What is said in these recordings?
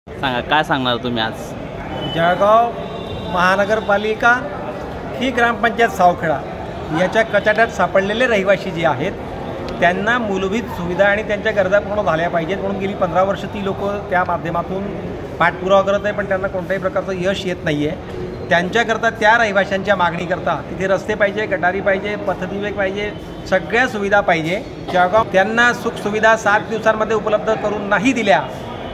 सांगा, काय सांगणार तुम्ही आज? जळगाव महानगरपालिका ही ग्रामपंचायत सावखेडा याच्या कचाट्यात सापडलेले रहिवासी जे आहेत त्यांना मूलभूत सुविधा आणि त्यांच्या गरजा पूर्ण झाल्या पाहिजेत म्हणून गेली 15 वर्ष ती लोक त्या माध्यमातून पाठपुरावा करत आहे, पण त्यांना कोणत्याही प्रकारचं यश येत नाही आहे. त्यांच्याकरता त्या रहिवाशांच्या मागणीकरता तिथे रस्ते पाहिजे, गटारी पाहिजे, पथदिवे पाहिजे, सगळ्या सुविधा पाहिजे. जळगाव त्यांना सुखसुविधा 7 दिवसांमध्ये उपलब्ध करून नाही दिल्या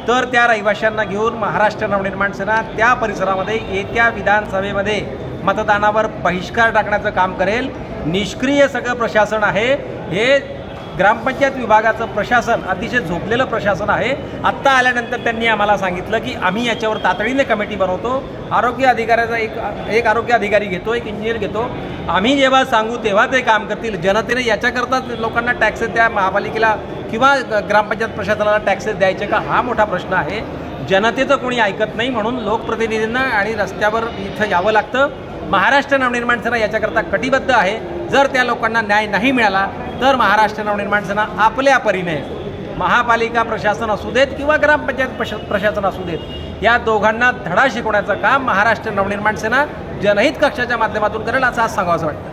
तर त्या रहिवाशांना घेऊन महाराष्ट्र नवनिर्माण सेना त्या परिसरामध्ये येत्या विधानसभेमध्ये मतदानावर बहिष्कार टाकण्याचं काम करेल. निष्क्रिय सगळं प्रशासन आहे. हे ग्रामपंचायत विभागाचं प्रशासन अतिशय झोपलेलं प्रशासन आहे. आत्ता आल्यानंतर त्यांनी आम्हाला सांगितलं की आम्ही याच्यावर तातडीने कमिटी बनवतो, आरोग्य अधिकाऱ्याचा एक आरोग्य अधिकारी घेतो, एक इंजिनियर घेतो. आम्ही जेव्हा सांगू तेव्हा ते काम करतील. जनतेने याच्याकरताच लोकांना टॅक्सेस द्या, महापालिकेला किंवा ग्रामपंचायत प्रशासनाला टॅक्सेस द्यायचे का, हा मोठा प्रश्न आहे. जनतेचं कोणी ऐकत नाही म्हणून लोकप्रतिनिधींना आणि रस्त्यावर इथं यावं लागतं. महाराष्ट्र नवनिर्माण सेना याच्याकरता कटिबद्ध आहे. जर त्या लोकांना न्याय नाही मिळाला तर महाराष्ट्र नवनिर्माण सेना आपल्या परीने महापालिका प्रशासन असू देत किंवा ग्रामपंचायत प्रशासन असू देत या दोघांना धडा शिकवण्याचं काम महाराष्ट्र नवनिर्माण सेना जनहित कक्षाच्या माध्यमातून करेल असं आज सांगावं वाटतं.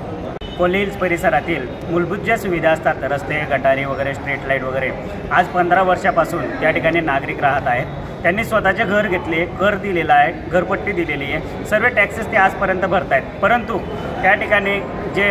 कोल्हे हिल्स परिसरातील मूलभूत ज्या सुविधा असतात, रस्ते, गटारी वगैरे, स्ट्रीट लाईट वगैरे, आज 15 वर्षापासून त्या ठिकाणी नागरिक राहत आहेत. त्यांनी स्वतःचे घर घेतले, कर दिलेला आहे, घरपट्टी दिलेली आहे, सर्व टॅक्सेस ते आजपर्यंत भरत आहेत. परंतु त्या ठिकाणी जे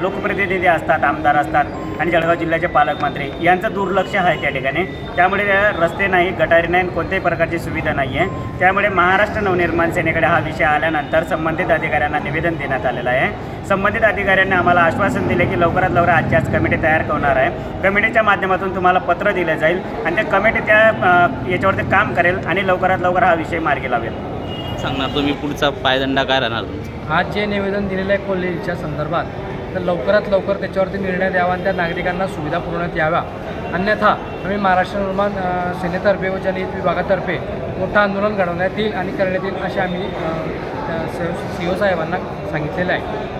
लोकप्रतिनिधी असतात, आमदार असतात आणि जळगाव जिल्ह्याचे पालकमंत्री यांचं दुर्लक्ष आहे त्या ठिकाणी. त्यामुळे रस्ते नाही, गटारी नाही, कोणत्याही प्रकारची सुविधा नाही आहे. त्यामुळे महाराष्ट्र नवनिर्माण सेनेकडे हा विषय आल्यानंतर संबंधित अधिकाऱ्यांना निवेदन देण्यात आलेलं आहे. संबंधित अधिकाऱ्यांनी आम्हाला आश्वासन दिले की लवकरात लवकर आजची आज कमिटी तयार होणार आहे. कमिटीच्या माध्यमातून तुम्हाला पत्र दिलं जाईल आणि त्या कमिटी त्या याच्यावरती काम करेल आणि लवकरात लवकर हा विषय मार्गी लावेल. सांगणार तुम्ही पुढचा पायदंडा काय राहणार तुमचा? आज जे निवेदन दिलेलं आहे कोल्हे हिल्सच्या संदर्भात, तर लवकरात लवकर त्याच्यावरती निर्णय द्यावा आणि त्या नागरिकांना सुविधा पुरवण्यात याव्या. अन्यथा आम्ही महाराष्ट्र निर्माण सेनेतर्फे व जनहित विभागातर्फे मोठं आंदोलन घडवण्यात येईल आणि करण्यात येईल असे आम्ही CO साहेबांना सांगितलेलं आहे.